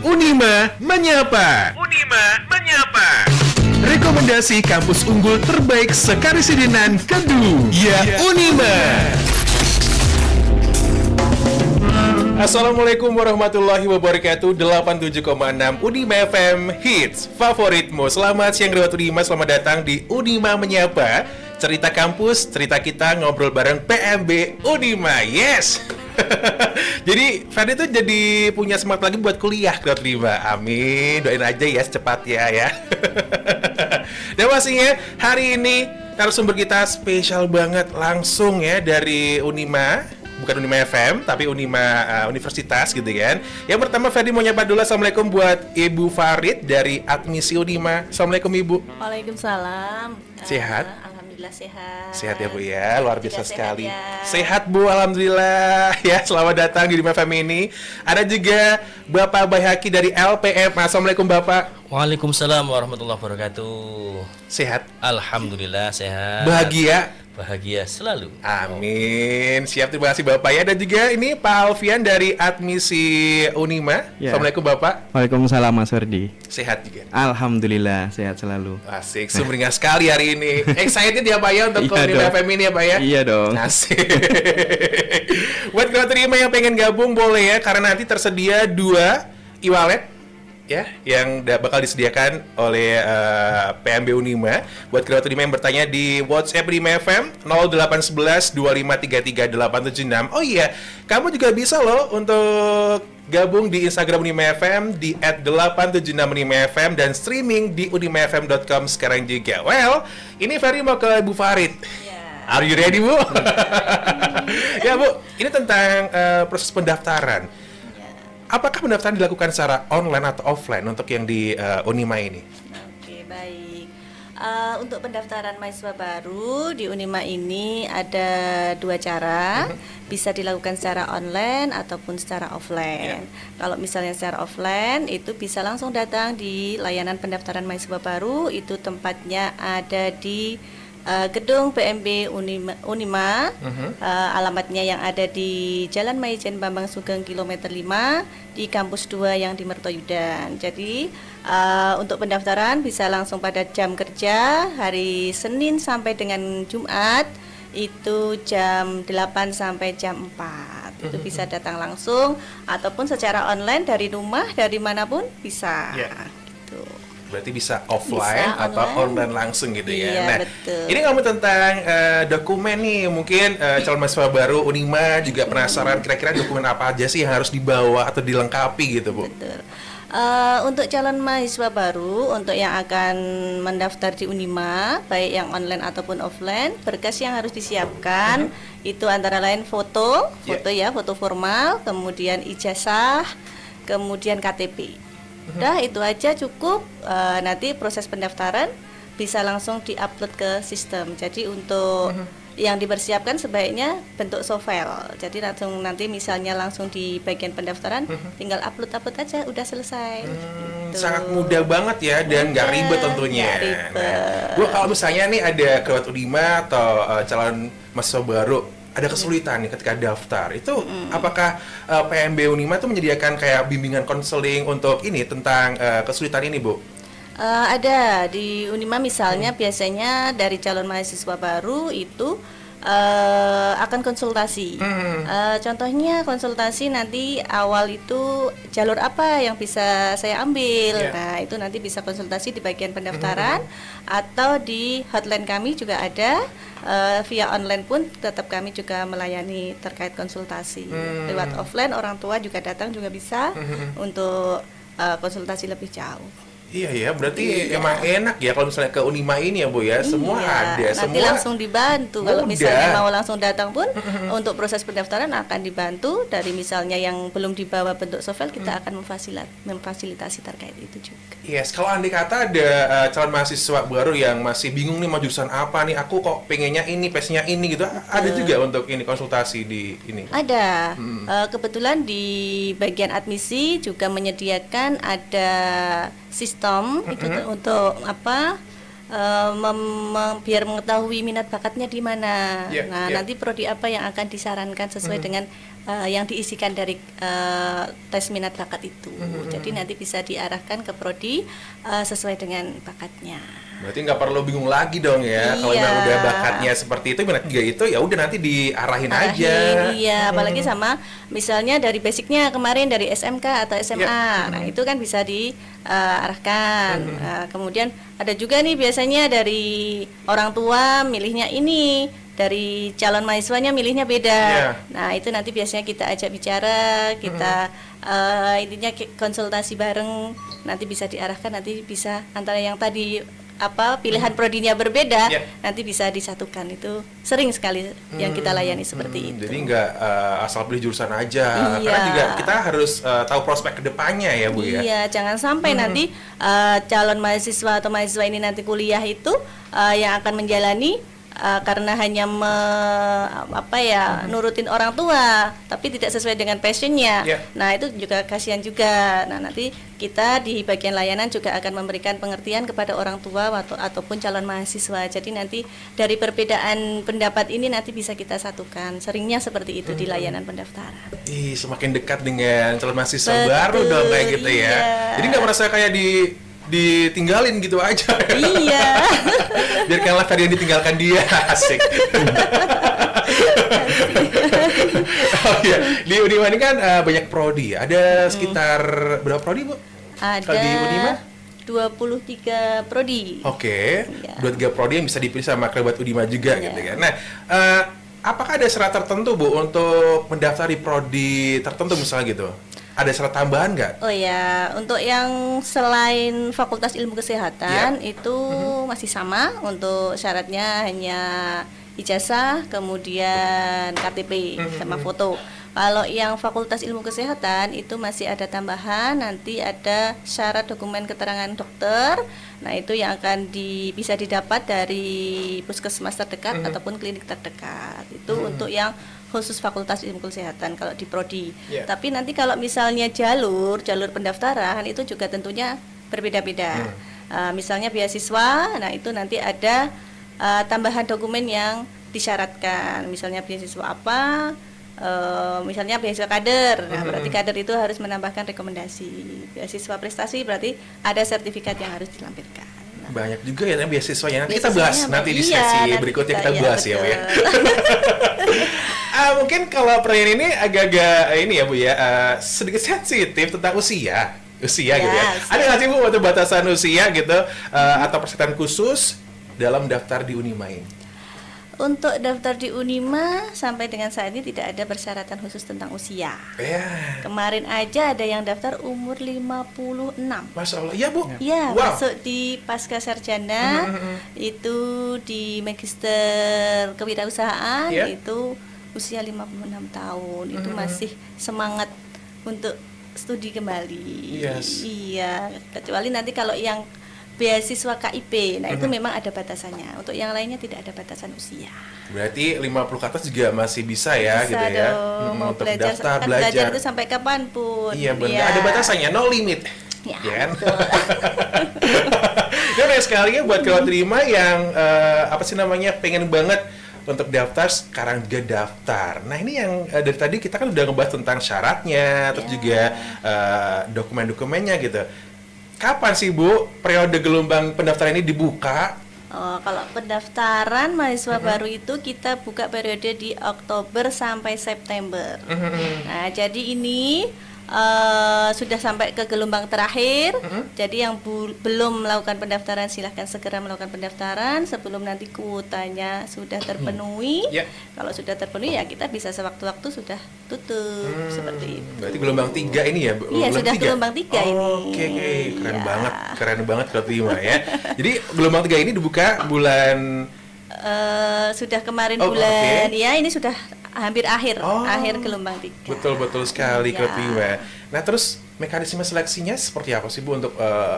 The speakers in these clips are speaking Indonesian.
Unima Menyapa. Rekomendasi kampus unggul terbaik sekarisidenan Kedu. Ya Unima. Assalamualaikum warahmatullahi wabarakatuh. 87,6 Unima FM Hits favoritmu. Selamat siang Rawat Unima, selamat datang di Unima Menyapa. Cerita kampus, cerita kita ngobrol bareng PMB Unima. Yes. Jadi Ferdi tuh jadi punya semangat lagi buat kuliah Rawat Unima. Amin. Doain aja ya secepatnya ya. Dan pastinya hari ini narasumber kita spesial banget, langsung ya dari Unima. Bukan Unima FM, tapi Unima Universitas gitu kan. Yang pertama Ferdi mau nyapa dulu. Assalamualaikum buat Ibu Farid dari Admisi Unima. Assalamualaikum Ibu. Waalaikumsalam. Sehat? Alhamdulillah sehat. Sehat ya Bu ya, luar biasa sekali. Ya. Sehat Bu, alhamdulillah. Ya, selamat datang di Unima FM ini. Ada juga Bapak Bayhaki dari LPM. Assalamualaikum Bapak. Waalaikumsalam warahmatullahi wabarakatuh. Sehat? Alhamdulillah sehat. Bahagia selalu. Amin. Siap, terima kasih Bapak ya. Dan juga ini Pak Alfian dari Admisi Unima. Ya. Assalamualaikum Bapak. Waalaikumsalam Mas Ferdi. Sehat juga. Alhamdulillah sehat selalu. Asik, sumringah sekali hari ini. Excited ya Pak ya untuk Iya Unima dong. FM ini ya Pak ya? Iya dong. Asik. Buat Rawat Unima yang pengen gabung boleh ya, karena nanti tersedia 2 e-wallet ya yang bakal disediakan oleh PMB Unima. Buat Rawat Unima yang bertanya di WhatsApp Unima FM 0811 2533 876. Oh iya, kamu juga bisa loh untuk gabung di Instagram Unima FM di @876unimafm dan streaming di unimafm.com sekarang juga. Well, ini Ferry mau ke Bu Farid. Are you ready Bu? Ya Bu, ini tentang proses pendaftaran. Apakah pendaftaran dilakukan secara online atau offline untuk yang di Unima ini? Oke, baik. Untuk pendaftaran mahasiswa baru di Unima ini ada 2 cara. Bisa dilakukan secara online ataupun secara offline. Kalau misalnya secara offline itu bisa langsung datang di layanan pendaftaran mahasiswa baru. Itu tempatnya ada di gedung PMB Unima. Alamatnya yang ada di Jalan Maijen Bambang Sugeng kilometer 5 di kampus 2 yang di Mertoyudan. Jadi untuk pendaftaran bisa langsung pada jam kerja hari Senin sampai dengan Jumat itu jam 8 sampai jam 4. Itu bisa datang langsung ataupun secara online dari rumah, dari manapun bisa. Gitu. Berarti bisa offline Bisa atau online langsung gitu ya. Iya, Nah, betul. ini ngomong tentang dokumen nih. Mungkin calon mahasiswa baru Unima juga penasaran kira-kira dokumen apa aja sih yang harus dibawa atau dilengkapi gitu, Bu. Betul. Untuk calon mahasiswa baru, untuk yang akan mendaftar di Unima, baik yang online ataupun offline, berkas yang harus disiapkan itu antara lain foto formal, kemudian ijazah, kemudian KTP. Udah itu aja cukup. Nanti proses pendaftaran bisa langsung diupload ke sistem. Jadi untuk yang dipersiapkan sebaiknya bentuk softfile. Jadi nanti misalnya langsung di bagian pendaftaran tinggal upload aja udah selesai. Gitu. Sangat mudah banget ya dan nggak ribet tentunya. Nggak ribet. Nah, Bu, kalau misalnya nih ada Rawat Unima atau calon mahasiswa baru ada kesulitan nih ketika daftar, itu apakah PMB Unima itu menyediakan kayak bimbingan konseling untuk ini tentang kesulitan ini, Bu? Ada di Unima misalnya biasanya dari calon mahasiswa baru itu akan konsultasi. Contohnya konsultasi nanti awal itu jalur apa yang bisa saya ambil. Nah itu nanti bisa konsultasi di bagian pendaftaran atau di hotline kami juga ada. Via online pun tetap kami juga melayani terkait konsultasi. Lewat offline orang tua juga datang juga bisa untuk konsultasi lebih jauh. Iya ya, berarti emang enak ya kalau misalnya ke Unima ini ya Bu ya, semua ada, nanti semua langsung dibantu. Kalau misalnya mau langsung datang pun untuk proses pendaftaran akan dibantu. Dari misalnya yang belum dibawa bentuk softfile kita akan memfasilitasi terkait itu juga. Yes, kalau andai kata ada calon mahasiswa baru yang masih bingung nih mau jurusan apa nih, aku kok pengennya ini, pasnya ini gitu, ada juga untuk ini konsultasi di ini? Ada, kebetulan di bagian admisi juga menyediakan ada sistem itu untuk apa? Biar mengetahui minat bakatnya di mana. Nanti prodi apa yang akan disarankan sesuai dengan yang diisikan dari tes minat bakat itu. Jadi nanti bisa diarahkan ke prodi sesuai dengan bakatnya. Berarti nggak perlu bingung lagi dong ya, kalau Iya. memang udah bakatnya seperti itu, minat juga itu, ya udah nanti diarahin aja. Iya, apalagi sama misalnya dari basicnya kemarin dari SMK atau SMA, nah itu kan bisa diarahkan. Kemudian ada juga nih biasanya dari orang tua milihnya ini, dari calon mahasiswanya milihnya beda. Iya. Nah itu nanti biasanya kita ajak bicara, kita intinya konsultasi bareng, nanti bisa diarahkan, nanti bisa antara yang tadi pilihan prodinya berbeda, Iya. nanti bisa disatukan. Itu sering sekali yang kita layani seperti itu. Jadi nggak asal pilih jurusan aja, Iya. karena juga kita harus tahu prospek kedepannya ya Bu ya. Iya, jangan sampai nanti calon mahasiswa atau mahasiswa ini nanti kuliah itu yang akan menjalani karena hanya nurutin orang tua, tapi tidak sesuai dengan passionnya. Yeah. Nah itu juga kasihan juga. Nah nanti kita di bagian layanan juga akan memberikan pengertian kepada orang tua ataupun calon mahasiswa. Jadi nanti dari perbedaan pendapat ini nanti bisa kita satukan. Seringnya seperti itu di layanan pendaftaran. Ih, semakin dekat dengan calon mahasiswa Betul, baru dong kayak gitu ya. iya. Jadi nggak merasa kayak ditinggalin gitu aja. Iya. Biarkanlah kalian ditinggalkan dia, asik. Oh iya, di Unima ini kan banyak prodi. Ada sekitar berapa prodi, Bu? Kalau di Unima? Ada 23 prodi. Oke, Iya. 23 prodi yang bisa dipilih sama kerabat Unima juga Iya. gitu kan. Nah, apakah ada syarat tertentu Bu untuk mendaftari prodi tertentu misalnya gitu? Ada syarat tambahan nggak? Oh ya, untuk yang selain Fakultas Ilmu Kesehatan itu masih sama, untuk syaratnya hanya ijazah, kemudian KTP sama foto. Kalau yang Fakultas Ilmu Kesehatan itu masih ada tambahan, nanti ada syarat dokumen keterangan dokter. Nah, itu yang akan bisa didapat dari puskesmas terdekat ataupun klinik terdekat. Itu untuk yang khusus Fakultas Ilmu Kesehatan kalau di prodi. Yeah. Tapi nanti kalau misalnya jalur pendaftaran itu juga tentunya berbeda-beda. Misalnya beasiswa, nah itu nanti ada tambahan dokumen yang disyaratkan. Misalnya beasiswa apa? Misalnya beasiswa kader. Nah, berarti kader itu harus menambahkan rekomendasi. Beasiswa prestasi berarti ada sertifikat yang harus dilampirkan. Banyak juga ya beasiswanya. Nanti kita bahas Beasiswanya nanti di iya, sesi nanti berikutnya kita bahas ya, Bu ya. betul. Mungkin kalau pertanyaan ini agak-agak ini ya Bu ya, sedikit sensitif tentang usia gitu ya. Yes. Ada nggak sih Bu waktu batasan usia gitu atau persyaratan khusus dalam daftar di Unima ini? Untuk daftar di Unima sampai dengan saat ini tidak ada persyaratan khusus tentang usia. Ya, Kemarin aja ada yang daftar umur 56. Masya Allah. Iya Bu. Iya, Wow. masuk di pasca sarjana, itu di magister kewirausahaan, Iya. itu usia 56 tahun. Itu masih semangat untuk studi kembali. Yes. Iya, kecuali nanti kalau yang beasiswa KIP, nah itu memang ada batasannya. Untuk yang lainnya tidak ada batasan usia. Berarti 50 ke atas juga masih bisa ya Bisa gitu ya. dong, mau Untuk belajar, daftar, kan belajar itu sampai kapanpun. Iya benar. Ada batasannya, no limit. Ya, Ya kan? Dan banyak sekali ya buat kalau terima yang pengen banget untuk daftar, sekarang juga daftar. Nah ini yang dari tadi kita kan udah ngebahas tentang syaratnya, terus juga dokumen-dokumennya gitu. Kapan sih Bu periode gelombang pendaftaran ini dibuka? Kalau pendaftaran mahasiswa baru itu kita buka periode di Oktober sampai September. Nah, jadi ini sudah sampai ke gelombang terakhir. Jadi yang belum melakukan pendaftaran silahkan segera melakukan pendaftaran sebelum nanti kuotanya sudah terpenuhi. Ya. Kalau sudah terpenuhi ya kita bisa sewaktu-waktu sudah tutup seperti itu. Berarti gelombang 3 ini ya? Iya, sudah gelombang 3 ini. Oke, keren Iya. keren banget kalau terima ya. Jadi gelombang 3 ini dibuka bulan Sudah kemarin Oh, bulan oke. ya ini sudah hampir akhir Oh, gelombang 3. betul sekali Iya. kalau terima. Nah terus mekanisme seleksinya seperti apa sih Bu untuk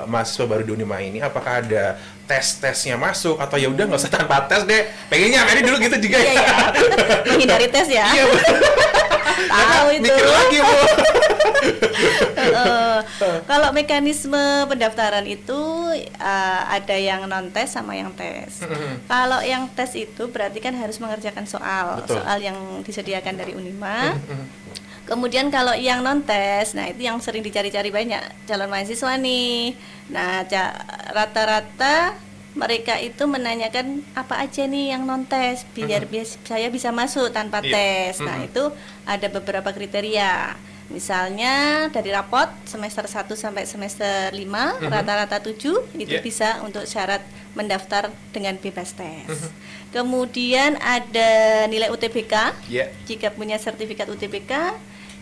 mahasiswa baru di Unima ini? Apakah ada tes-tesnya masuk atau ya udah nggak usah tanpa tes deh? Pengennya ini dulu gitu juga Iya ya? ya, menghindari tes ya. Iya Bu. Tahu itu. Mikir lagi Bu. Kalau mekanisme pendaftaran itu ada yang non tes sama yang tes. Kalau yang tes itu berarti kan harus mengerjakan soal yang disediakan dari Unima. Kemudian kalau yang non tes, nah itu yang sering dicari-cari banyak calon mahasiswa nih. Nah, rata-rata mereka itu menanyakan apa aja nih yang non tes biar saya bisa masuk tanpa tes. Nah, itu ada beberapa kriteria. Misalnya dari rapot semester 1 sampai semester 5 rata-rata 7 itu bisa untuk syarat mendaftar dengan bebas tes. Kemudian ada nilai UTBK. Jika punya sertifikat UTBK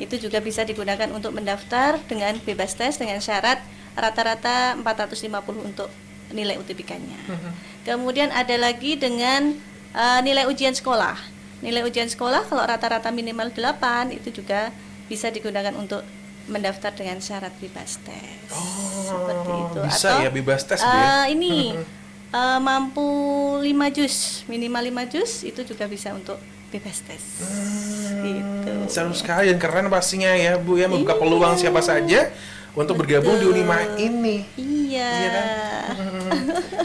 itu juga bisa digunakan untuk mendaftar dengan bebas tes dengan syarat rata-rata 450 untuk nilai UTBK-nya. Kemudian ada lagi dengan nilai ujian sekolah. Nilai ujian sekolah kalau rata-rata minimal 8 itu juga bisa digunakan untuk mendaftar dengan syarat bebas tes. Seperti itu. Bisa atau ya bebas tes ini mampu 5 juz, minimal 5 juz itu juga bisa untuk bebas tes. Gitu. Seru sekali dan keren pastinya ya Bu ya, membuka peluang siapa saja untuk bergabung di Unima ini. Iya. Iya kan?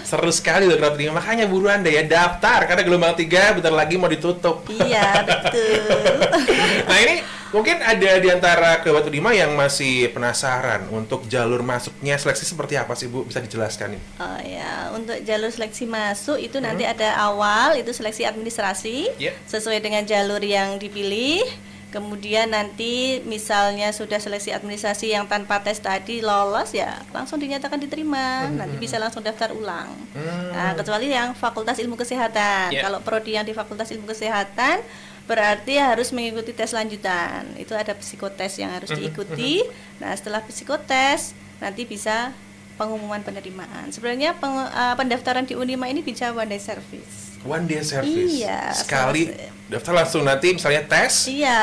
Seru sekali loh Kerabat Unima. Makanya buruan deh ya daftar karena gelombang 3 bentar lagi mau ditutup. Iya, betul. Nah, ini mungkin ada di antara Kerabat Unima yang masih penasaran untuk jalur masuknya seleksi seperti apa sih Bu? Bisa dijelaskan nih? Oh ya, untuk jalur seleksi masuk itu nanti ada awal itu seleksi administrasi sesuai dengan jalur yang dipilih. Kemudian nanti misalnya sudah seleksi administrasi yang tanpa tes tadi lolos ya langsung dinyatakan diterima, nanti bisa langsung daftar ulang. Nah, kecuali yang Fakultas Ilmu Kesehatan. Kalau prodi yang di Fakultas Ilmu Kesehatan berarti harus mengikuti tes lanjutan. Itu ada psikotes yang harus diikuti. Nah, setelah psikotes nanti bisa pengumuman penerimaan. Sebenarnya pendaftaran di Unima ini bisa one day service. One day service. Iya. Sekali daftar langsung nanti misalnya tes. Iya,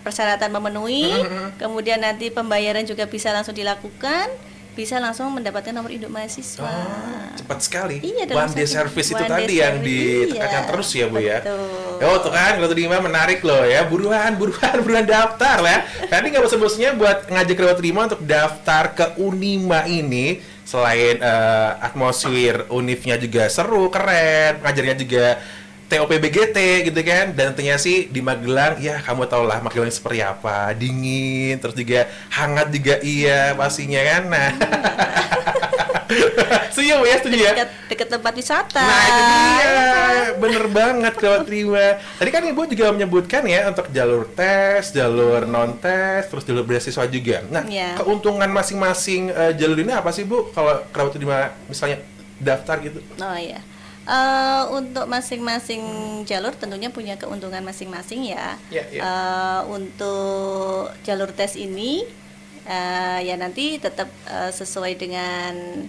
persyaratan memenuhi, kemudian nanti pembayaran juga bisa langsung dilakukan, bisa langsung mendapatkan nomor induk mahasiswa. Cepat sekali. Iya, dalam one day satu- service itu one tadi day yang service, ditekankan iya, terus ya Bu ya. betul. Oh tuh kan kalau Unima menarik loh ya, buruan daftar lah. Tadi nggak bosan-bosannya buat ngajak Kerabat Unima untuk daftar ke Unima ini. Selain atmosfer univnya juga seru, keren, ngajarnya juga TOP-BGT gitu kan, dan tentunya sih di Magelang ya kamu tau lah Magelang seperti apa, dingin, terus juga hangat juga iya pastinya kan. Nah setuju Bu ya, setuju ya? Dekat tempat wisata. Nah itu dia, bener banget Kerabat Unima. Tadi kan Ibu juga menyebutkan ya untuk jalur tes, jalur non tes, terus jalur beasiswa juga. Nah keuntungan masing-masing jalur ini apa sih Bu? Kalau Kerabat Unima misalnya daftar gitu? Oh iya. Untuk masing-masing jalur tentunya punya keuntungan masing-masing ya. Untuk jalur tes ini ya nanti tetap sesuai dengan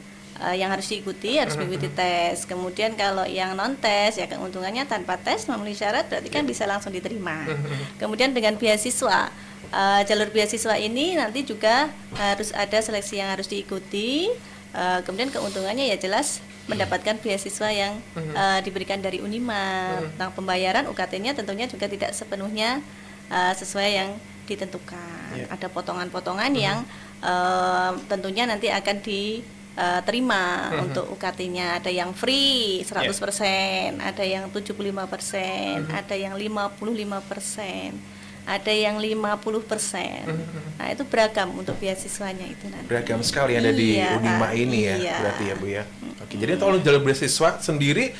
yang harus diikuti, harus mengikuti tes. Kemudian kalau yang non tes ya keuntungannya tanpa tes memenuhi syarat berarti kan bisa langsung diterima. Kemudian dengan beasiswa, jalur beasiswa ini nanti juga harus ada seleksi yang harus diikuti. Kemudian keuntungannya ya jelas mendapatkan beasiswa yang diberikan dari Unima. Tentang pembayaran UKT-nya tentunya juga tidak sepenuhnya sesuai yang ditentukan. Ada potongan-potongan yang tentunya nanti akan diterima untuk UKT-nya. Ada yang free 100%, ada yang 75%, ada yang 55%. Ada yang 50%. Nah, itu beragam untuk beasiswanya itu nanti. Beragam sekali ada di Unima ini ya, berarti ya Bu ya. Oke, jadi kalau jalur beasiswa sendiri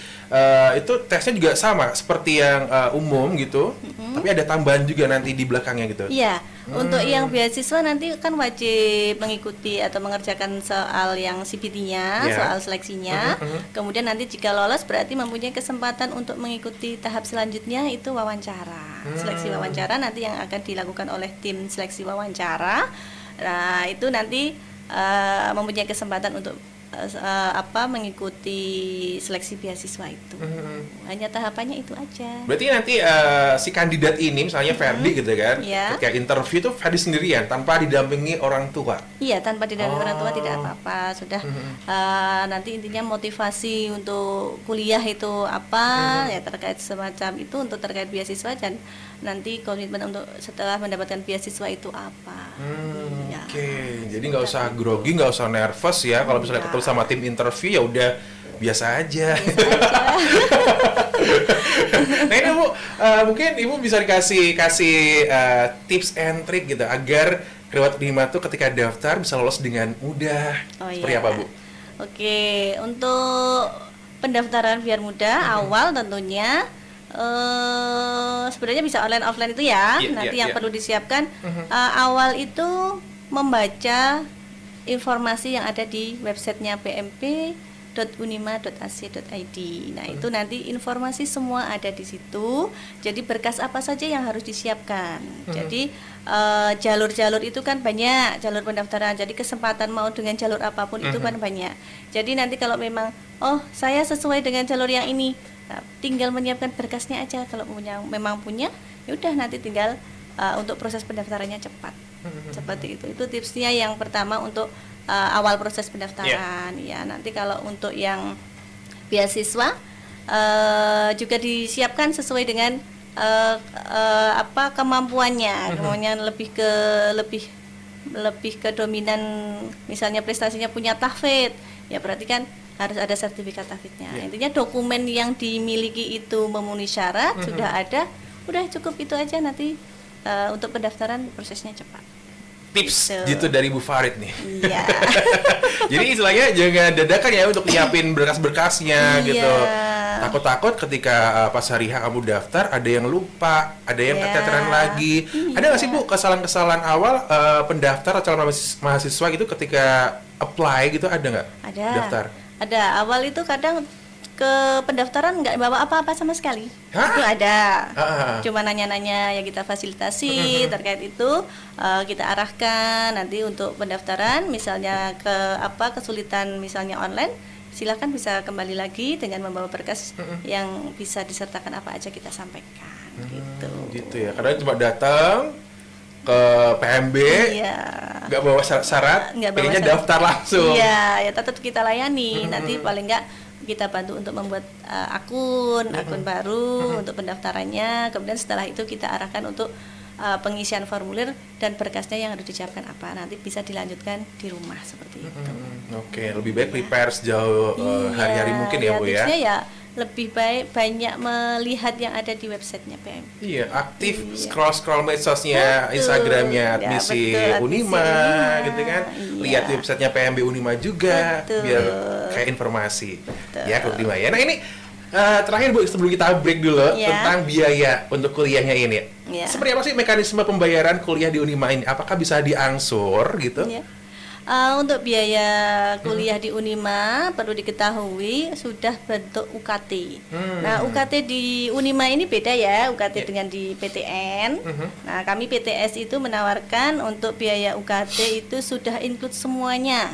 itu tesnya juga sama seperti yang umum gitu, tapi ada tambahan juga nanti di belakangnya gitu. Iya, untuk yang beasiswa nanti kan wajib mengikuti atau mengerjakan soal yang CPT-nya, soal seleksinya. Kemudian nanti jika lolos berarti mempunyai kesempatan untuk mengikuti tahap selanjutnya itu wawancara. Seleksi wawancara nanti yang akan dilakukan oleh tim seleksi wawancara. Nah, itu nanti mempunyai kesempatan untuk mengikuti seleksi beasiswa itu. Hanya tahapannya itu aja. Berarti nanti si kandidat ini, misalnya Ferdi gitu kan, Iya. ketika interview itu Ferdi sendirian tanpa didampingi orang tua. Iya, tanpa didampingi orang tua tidak apa-apa. Sudah nanti intinya motivasi untuk kuliah itu apa, ya terkait semacam itu untuk terkait beasiswa, dan nanti komitmen untuk setelah mendapatkan beasiswa itu apa. Iya. Oke, jadi nggak usah grogi, nggak usah nervous ya. Kalau misalnya ketemu sama tim interview ya udah biasa aja. Nah ini Bu, mungkin Ibu bisa kasih tips and trick gitu agar Kriwat Unima tuh ketika daftar bisa lolos dengan mudah. Seperti apa Bu? Oke, untuk pendaftaran biar mudah awal tentunya sebenarnya bisa online offline itu ya. Nanti yang perlu disiapkan awal itu membaca informasi yang ada di websitenya pmp.unima.ac.id. Nah, itu nanti informasi semua ada di situ. Jadi berkas apa saja yang harus disiapkan. Jadi jalur-jalur itu kan banyak, jalur pendaftaran. Jadi kesempatan mau dengan jalur apapun itu kan banyak. Jadi nanti kalau memang saya sesuai dengan jalur yang ini, nah, tinggal menyiapkan berkasnya aja. Kalau memang punya, ya udah nanti tinggal untuk proses pendaftarannya cepat. Seperti itu. Itu tipsnya yang pertama untuk awal proses pendaftaran. Ya, nanti kalau untuk yang beasiswa juga disiapkan sesuai dengan kemampuannya. Kemudian lebih ke dominan, misalnya prestasinya punya tahfidz, ya berarti kan harus ada sertifikat tahfidznya. Intinya dokumen yang dimiliki itu memenuhi syarat, sudah ada, udah cukup itu aja, nanti untuk pendaftaran prosesnya cepat. Tips gitu dari Bu Farid nih. Iya. Jadi istilahnya jangan dadakan ya untuk nyiapin berkas-berkasnya gitu. Takut-takut ketika pas hari H kamu daftar ada yang lupa, ada yang keteteran lagi. Ada nggak sih Bu kesalahan-kesalahan awal pendaftar atau calon mahasiswa gitu ketika apply gitu, ada nggak? Ada. Daftar. Ada. Awal itu kadang ke pendaftaran nggak bawa apa-apa sama sekali. Hah? Itu ada. Cuma nanya-nanya ya kita fasilitasi terkait itu, kita arahkan nanti untuk pendaftaran, misalnya kesulitan misalnya online, silakan bisa kembali lagi dengan membawa berkas yang bisa disertakan apa aja kita sampaikan gitu. Gitu ya. Kadang cuma datang ke PMB, nggak bawa syarat, pengennya daftar langsung. Iya, ya tetap kita layani. Nanti paling nggak kita bantu untuk membuat akun baru untuk pendaftarannya. Kemudian setelah itu kita arahkan untuk pengisian formulir dan berkasnya yang harus disiapkan apa. Nanti bisa dilanjutkan di rumah seperti itu. Oke, lebih baik prepare sejauh hari-hari mungkin ya Bu ya. Tipsnya ya lebih baik banyak melihat yang ada di websitenya PM. Iya, aktif scroll medsosnya, Instagramnya admisi Unima gitu kan. Lihat websitenya PMB Unima juga biar kayak informasi. Ya, ke Unima ya. Nah, ini terakhir Bu, sebelum kita break dulu tentang biaya untuk kuliahnya ini. Seperti apa sih mekanisme pembayaran kuliah di Unima ini? Apakah bisa diangsur gitu? Untuk biaya kuliah di Unima perlu diketahui sudah bentuk UKT. Nah, UKT di Unima ini beda ya, UKT dengan di PTN. Nah, kami PTS itu menawarkan untuk biaya UKT itu sudah include semuanya.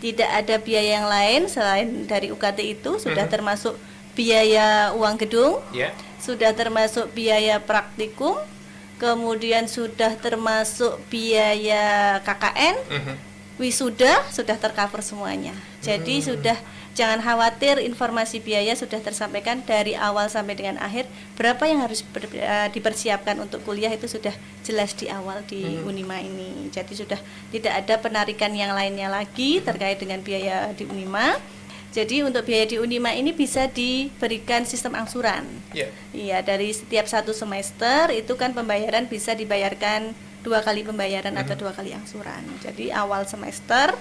Tidak ada biaya yang lain selain dari UKT itu, sudah termasuk biaya uang gedung, sudah termasuk biaya praktikum, kemudian sudah termasuk biaya KKN. Wisuda sudah tercover semuanya. Jadi sudah jangan khawatir, informasi biaya sudah tersampaikan dari awal sampai dengan akhir. Berapa yang harus dipersiapkan untuk kuliah itu sudah jelas di awal di Unima ini. Jadi sudah tidak ada penarikan yang lainnya lagi terkait dengan biaya di Unima. Jadi untuk biaya di Unima ini bisa diberikan sistem angsuran. Iya, dari setiap satu semester itu kan pembayaran bisa dibayarkan 2 kali pembayaran atau 2 kali angsuran. Jadi awal semester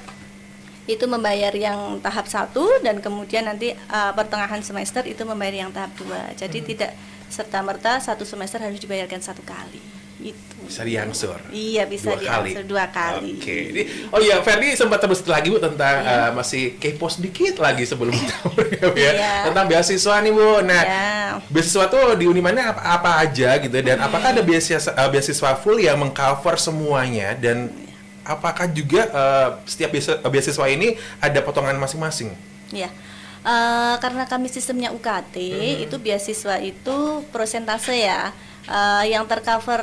itu membayar yang tahap 1 dan kemudian nanti pertengahan semester itu membayar yang tahap 2. Jadi tidak serta-merta satu semester harus dibayarkan 1 kali. Itu. Bisa diangsur. Iya, bisa diangsur 2 kali. Oke. Oh iya, Ferdi sempat terus lagi Bu tentang masih kepo sedikit lagi sebelum tentang beasiswa nih Bu. Nah, beasiswa tuh di Unima ini apa aja gitu, dan apakah ada beasiswa full yang mengcover semuanya, dan apakah juga setiap beasiswa ini ada potongan masing-masing? Ya, karena kami sistemnya UKT, itu beasiswa itu persentase ya. Yang tercover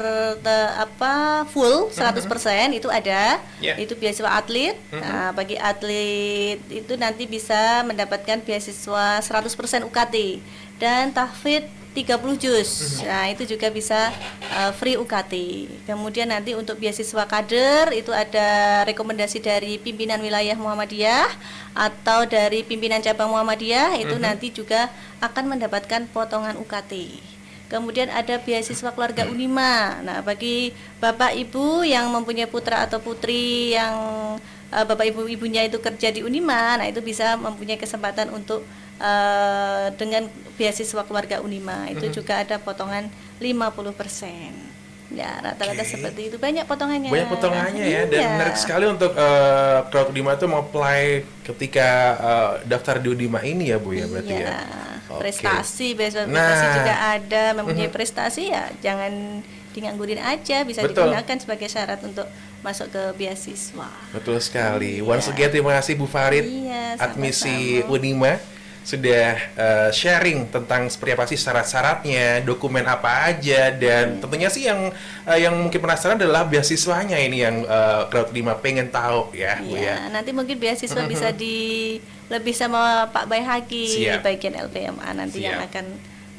full 100% itu ada. Itu beasiswa atlet. Nah, bagi atlet itu nanti bisa mendapatkan beasiswa 100% UKT dan tahfidz 30 juz. Nah, itu juga bisa free UKT. Kemudian nanti untuk beasiswa kader itu ada rekomendasi dari pimpinan wilayah Muhammadiyah atau dari pimpinan cabang Muhammadiyah, itu nanti juga akan mendapatkan potongan UKT. Kemudian ada beasiswa keluarga Unima. Nah, bagi bapak ibu yang mempunyai putra atau putri yang bapak ibunya itu kerja di Unima, nah itu bisa mempunyai kesempatan untuk dengan beasiswa keluarga Unima. Itu juga ada potongan 50%. Ya, rata-rata seperti itu. Banyak potongannya. Banyak potongannya ya, dan menarik sekali untuk keluarga Unima itu mau-apply ketika daftar di Unima ini ya Bu ya, berarti ya. Prestasi, beasiswa prestasi juga ada, mempunyai prestasi ya jangan dianggurin aja, bisa digunakan sebagai syarat untuk masuk ke beasiswa. Betul sekali. Once again terima kasih Bu Farid, admisi Unima, sudah sharing tentang seperti apa sih syarat-syaratnya, dokumen apa aja, dan tentunya sih yang mungkin penasaran adalah beasiswanya ini yang Crowd 5 pengen tahu ya Bu ya. Nanti mungkin beasiswa bisa lebih sama Pak Bayhaki di bagian LPMA nanti yang akan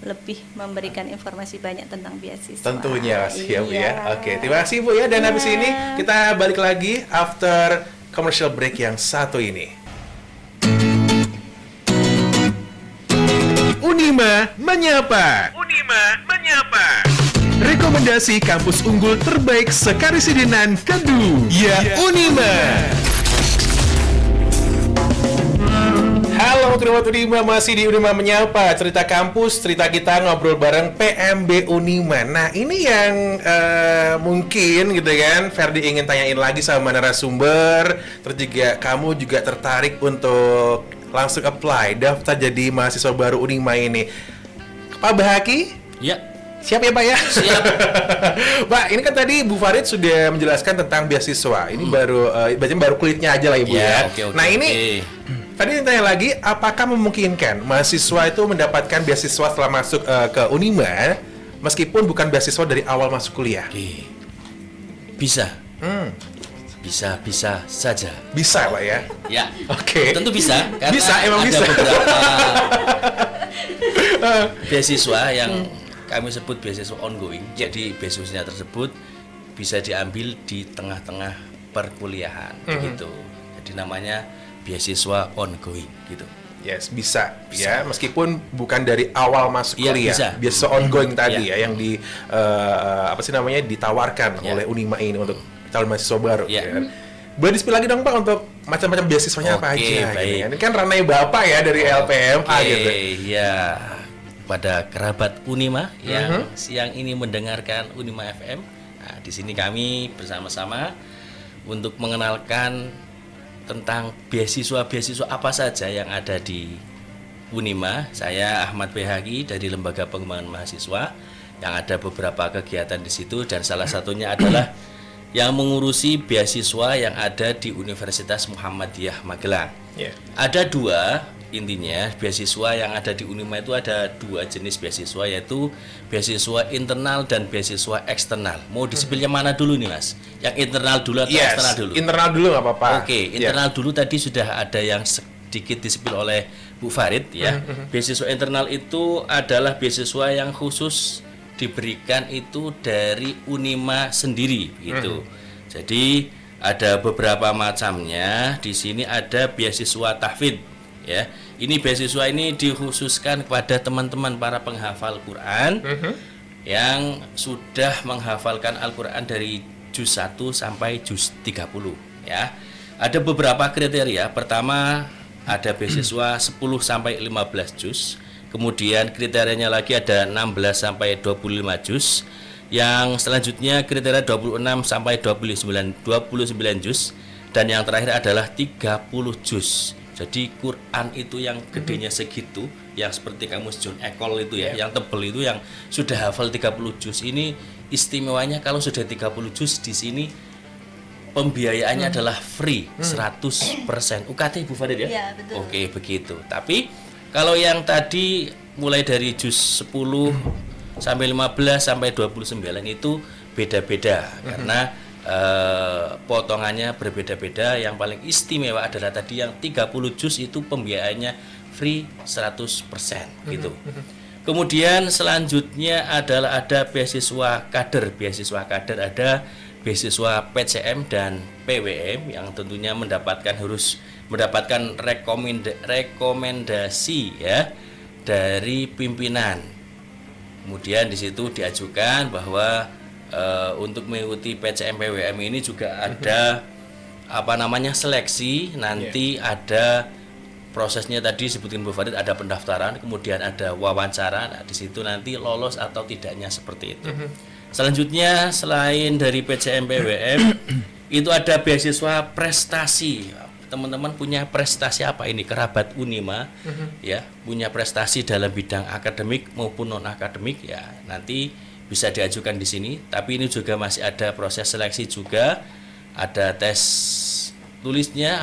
lebih memberikan informasi banyak tentang beasiswa. Tentunya ya Bu ya. Oke, terima kasih Bu ya, dan habis ini kita balik lagi after commercial break yang satu ini. Unima menyapa. Unima menyapa. Rekomendasi kampus unggul terbaik sekarisidenan Kedu. Ya Unima. Halo Kerabat Unima, masih di Unima Menyapa, cerita kampus, cerita kita ngobrol bareng PMB Unima. Nah ini yang mungkin gitu kan Ferdi ingin tanyain lagi sama narasumber, terus juga kamu juga tertarik untuk langsung apply, daftar jadi mahasiswa baru Unima ini. Pak Bahaki? Ya. Siap ya Pak ya? Siap. Pak, ini kan tadi Bu Farid sudah menjelaskan tentang beasiswa. Ini baru kulitnya aja lah Ibu ya. Okay. Nah ini tadi tanya lagi, apakah memungkinkan mahasiswa itu mendapatkan beasiswa setelah masuk ke Unima meskipun bukan beasiswa dari awal masuk kuliah? Bisa. Bisa saja. Bisa Pak ya? Ya. Oke. Tentu bisa. Karena bisa, emang ada bisa. beberapa beasiswa yang kami sebut beasiswa ongoing. Jadi beasiswanya tersebut bisa diambil di tengah-tengah perkuliahan, gitu. Jadi namanya beasiswa ongoing, gitu. Yes, bisa. Ya, meskipun bukan dari awal masuk kuliah. Beasiswa ongoing tadi ya, yang ditawarkan oleh Unima ini untuk calon mahasiswa baru. Ya. Boleh di-spill lagi dong Pak untuk macam-macam beasiswanya apa aja? Baik. Ini kan ranahnya Bapak ya dari LPMA gitu. Ya, pada kerabat Unima yang siang ini mendengarkan Unima FM. Nah, di sini kami bersama-sama untuk mengenalkan tentang beasiswa-beasiswa apa saja yang ada di Unima. Saya Ahmad Behaki dari Lembaga Pengembangan Mahasiswa, yang ada beberapa kegiatan di situ, dan salah satunya adalah yang mengurusi beasiswa yang ada di Universitas Muhammadiyah Magelang. Ada dua, intinya beasiswa yang ada di Unima itu ada dua jenis beasiswa, yaitu beasiswa internal dan beasiswa eksternal. Mau disipilnya mana dulu nih Mas? Yang internal dulu atau eksternal dulu? Internal dulu nggak apa-apa. Oke, internal dulu tadi sudah ada yang sedikit disipil oleh Bu Farid ya. Beasiswa internal itu adalah beasiswa yang khusus diberikan itu dari Unima sendiri gitu. Jadi ada beberapa macamnya. Di sini ada beasiswa tahfidz ya. Ini beasiswa ini dikhususkan kepada teman-teman para penghafal Quran yang sudah menghafalkan Al-Quran dari juz 1 sampai juz 30 ya. Ada beberapa kriteria. Pertama, ada beasiswa 10 sampai 15 juz. Kemudian kriterianya lagi ada 16 sampai 25 juz. Yang selanjutnya kriteria 26 sampai 29 juz, dan yang terakhir adalah 30 juz. Jadi Quran itu yang gedenya segitu, yang seperti kamus John Eckhart itu ya, yang tebel itu, yang sudah hafal 30 juz ini istimewanya kalau sudah 30 juz di sini pembiayaannya adalah free 100% UKT Bu Farid ya? Iya, betul. Oke, begitu. Tapi kalau yang tadi mulai dari juz 10 sampai 15 sampai 29 itu beda-beda karena potongannya berbeda-beda. Yang paling istimewa adalah tadi yang 30 juz itu pembiayaannya free 100% gitu. Kemudian selanjutnya adalah ada beasiswa kader. Beasiswa kader ada beasiswa PCM dan PWM yang tentunya harus mendapatkan rekomendasi ya dari pimpinan. Kemudian di situ diajukan bahwa untuk mengikuti PCM PWM ini juga ada seleksi, nanti ada prosesnya tadi disebutkan Bu Farid, ada pendaftaran, kemudian ada wawancara. Nah, di situ nanti lolos atau tidaknya seperti itu. Selanjutnya selain dari PCM PWM itu ada beasiswa prestasi. Teman-teman punya prestasi apa ini? Kerabat Unima ya, punya prestasi dalam bidang akademik maupun non akademik ya, nanti bisa diajukan di sini. Tapi ini juga masih ada proses seleksi juga. Ada tes tulisnya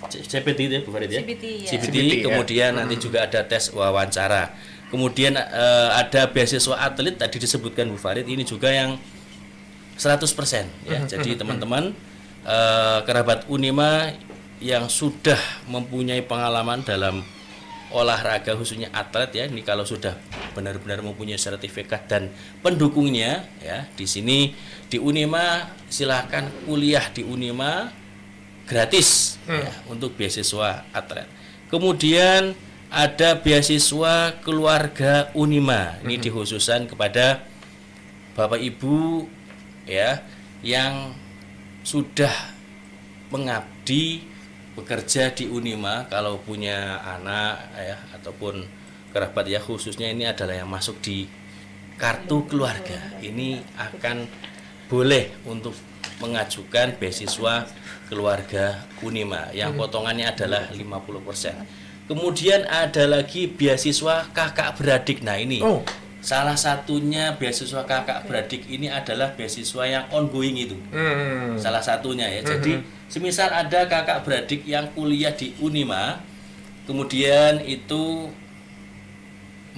CPT itu Bu Farid ya. CPT, kemudian nanti juga ada tes wawancara. Kemudian ada beasiswa atlet tadi disebutkan Bu Farid, ini juga yang 100% ya. Jadi teman-teman kerabat Unima yang sudah mempunyai pengalaman dalam olahraga khususnya atlet ya, ini kalau sudah benar-benar mempunyai sertifikat dan pendukungnya ya, di sini di Unima silahkan kuliah di Unima gratis ya, untuk beasiswa atlet. Kemudian ada beasiswa keluarga Unima. Ini dikhususkan kepada Bapak Ibu ya yang sudah mengabdi bekerja di Unima, kalau punya anak ya ataupun kerabat ya, khususnya ini adalah yang masuk di kartu keluarga. Ini akan boleh untuk mengajukan beasiswa keluarga Unima yang potongannya adalah 50%. Kemudian ada lagi beasiswa kakak beradik. Nah ini salah satunya beasiswa kakak beradik ini adalah beasiswa yang ongoing itu. Salah satunya ya. Jadi semisal ada kakak beradik yang kuliah di Unima, kemudian itu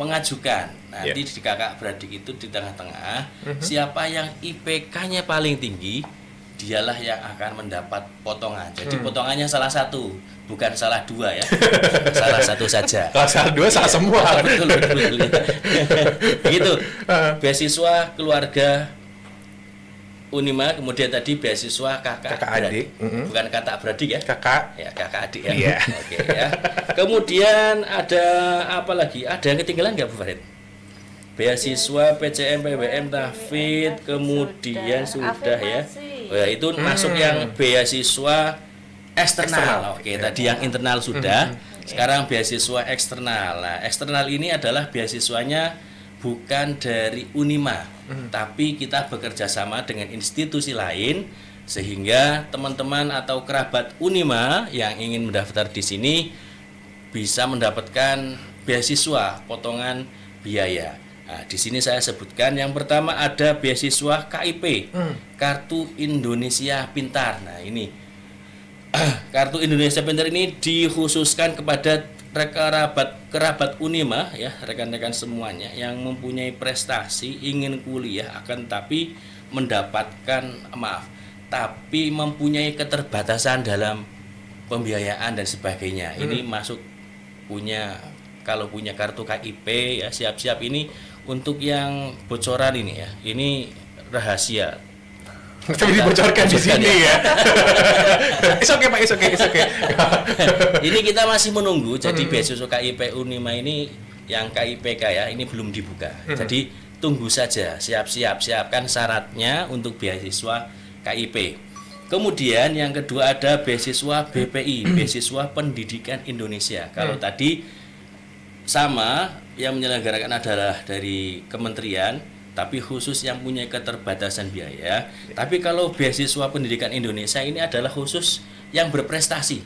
mengajukan. Nanti di kakak beradik itu di tengah-tengah, siapa yang IPK-nya paling tinggi, dialah yang akan mendapat potongan. Jadi potongannya salah satu, bukan salah dua ya. Salah satu saja. Kalau salah dua salah semua. Betul. Gitu. Beasiswa keluarga Unima, kemudian tadi beasiswa kakak adik. Bukan kakak beradik ya. Kakak adik ya. Iya. Oke ya. Kemudian ada apa lagi? Ada yang ketinggalan nggak Bu Farid? Beasiswa PCM PWM Tafid, kemudian sudah ya. Oh ya, itu masuk yang beasiswa eksternal. Oke, tadi yang internal sudah. Sekarang beasiswa eksternal. Nah, eksternal ini adalah beasiswanya bukan dari Unima, tapi kita bekerja sama dengan institusi lain, sehingga teman-teman atau kerabat Unima yang ingin mendaftar di sini bisa mendapatkan beasiswa potongan biaya. Nah, di sini saya sebutkan yang pertama ada beasiswa KIP, Kartu Indonesia Pintar. Nah, ini Kartu Indonesia Pintar ini dikhususkan kepada kerabat Unima ya, rekan-rekan semuanya yang mempunyai prestasi ingin kuliah akan tapi mempunyai keterbatasan dalam pembiayaan dan sebagainya. Ini masuk kalau punya kartu KIP ya, siap-siap ini untuk yang bocoran ini ya. Ini rahasia. Tapi dibocorkan di sini ya. It's okay Pak, it's okay. Ini kita masih menunggu. Jadi beasiswa KIP Unima ini yang KIPK ya, ini belum dibuka. Jadi tunggu saja, siapkan syaratnya untuk beasiswa KIP. Kemudian yang kedua ada beasiswa BPI, beasiswa Pendidikan Indonesia. Kalau tadi sama yang menyelenggarakan adalah dari kementerian, tapi khusus yang punya keterbatasan biaya. Tapi kalau beasiswa Pendidikan Indonesia ini adalah khusus yang berprestasi.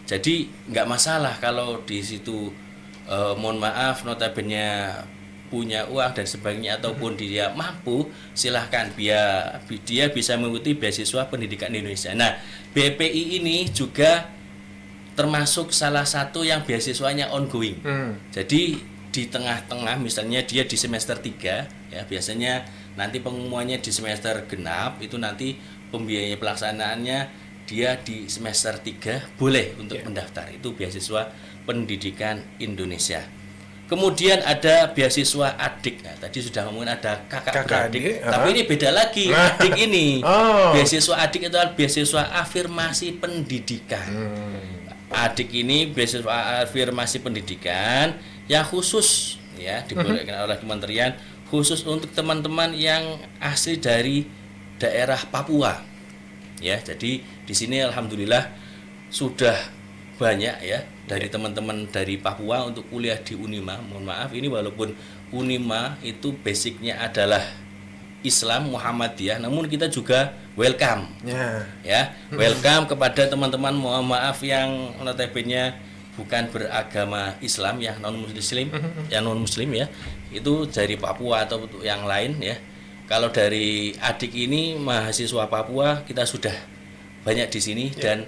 Jadi nggak masalah kalau di situ mohon maaf notabene punya uang dan sebagainya ataupun dia mampu, silahkan dia bisa mengikuti beasiswa pendidikan di Indonesia. Nah, BPI ini juga termasuk salah satu yang beasiswanya ongoing. Jadi di tengah-tengah misalnya dia di semester 3 ya, biasanya nanti pengumumannya di semester genap, itu nanti pembiayaan pelaksanaannya dia di semester 3 boleh untuk mendaftar. Itu beasiswa pendidikan Indonesia. Kemudian ada beasiswa adik. Nah, tadi sudah ngomongin ada kakak beradik, tapi ini beda lagi. Adik ini. Beasiswa adik itu adalah beasiswa afirmasi pendidikan. Adik ini beasiswa afirmasi pendidikan yang khusus ya dibolehkan oleh kementerian, khusus untuk teman-teman yang asli dari daerah Papua. Ya, jadi di sini alhamdulillah sudah banyak ya dari teman-teman dari Papua untuk kuliah di Unima. Mohon maaf, ini walaupun Unima itu basicnya adalah Islam Muhammadiyah, namun kita juga welcome ya, welcome kepada teman-teman, mohon maaf yang notabene bukan beragama Islam ya, non muslim ya, itu dari Papua atau yang lain ya. Kalau dari adik ini mahasiswa Papua, kita sudah banyak di sini dan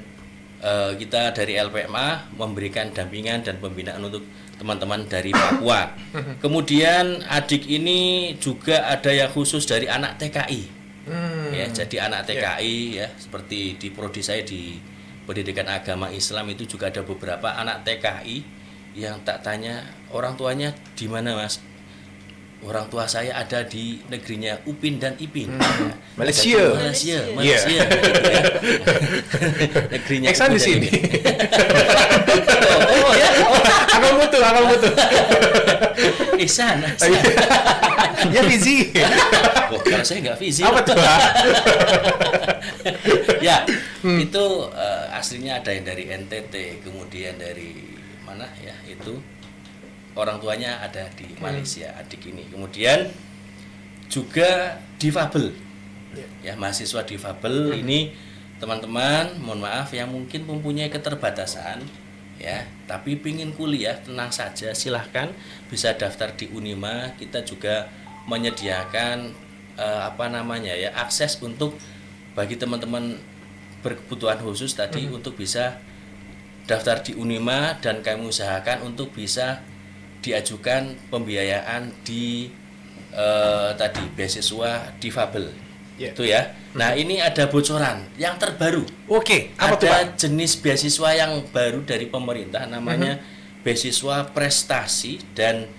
kita dari LPMA memberikan dampingan dan pembinaan untuk teman-teman dari Papua. Kemudian adik ini juga ada yang khusus dari anak TKI. Ya, jadi anak TKI ya, seperti di prodi saya di pendidikan agama Islam itu juga ada beberapa anak TKI yang tak tanya orang tuanya di mana, Mas? Orang tua saya ada di negerinya Upin dan Ipin. Malaysia. Gitu ya. Negerinya Eksan di sini. Oh ya. Akal mutu. Ihsan. Ya Fizi. Oh, kalau saya nggak Fizi. Apa tuh? Ya, itu aslinya ada yang dari NTT, kemudian dari mana ya itu. Orang tuanya ada di Malaysia, adik ini. Kemudian juga difabel. Ya, mahasiswa difabel ini teman-teman, mohon maaf yang mungkin mempunyai keterbatasan ya, tapi pingin kuliah, tenang saja, silahkan bisa daftar di Unima. Kita juga menyediakan akses untuk bagi teman-teman berkebutuhan khusus tadi untuk bisa daftar di Unima, dan kami usahakan untuk bisa diajukan pembiayaan di tadi beasiswa difabel. Itu ya. Nah, ini ada bocoran yang terbaru. Oke, apa tuh, Pak? Jenis beasiswa yang baru dari pemerintah namanya beasiswa prestasi dan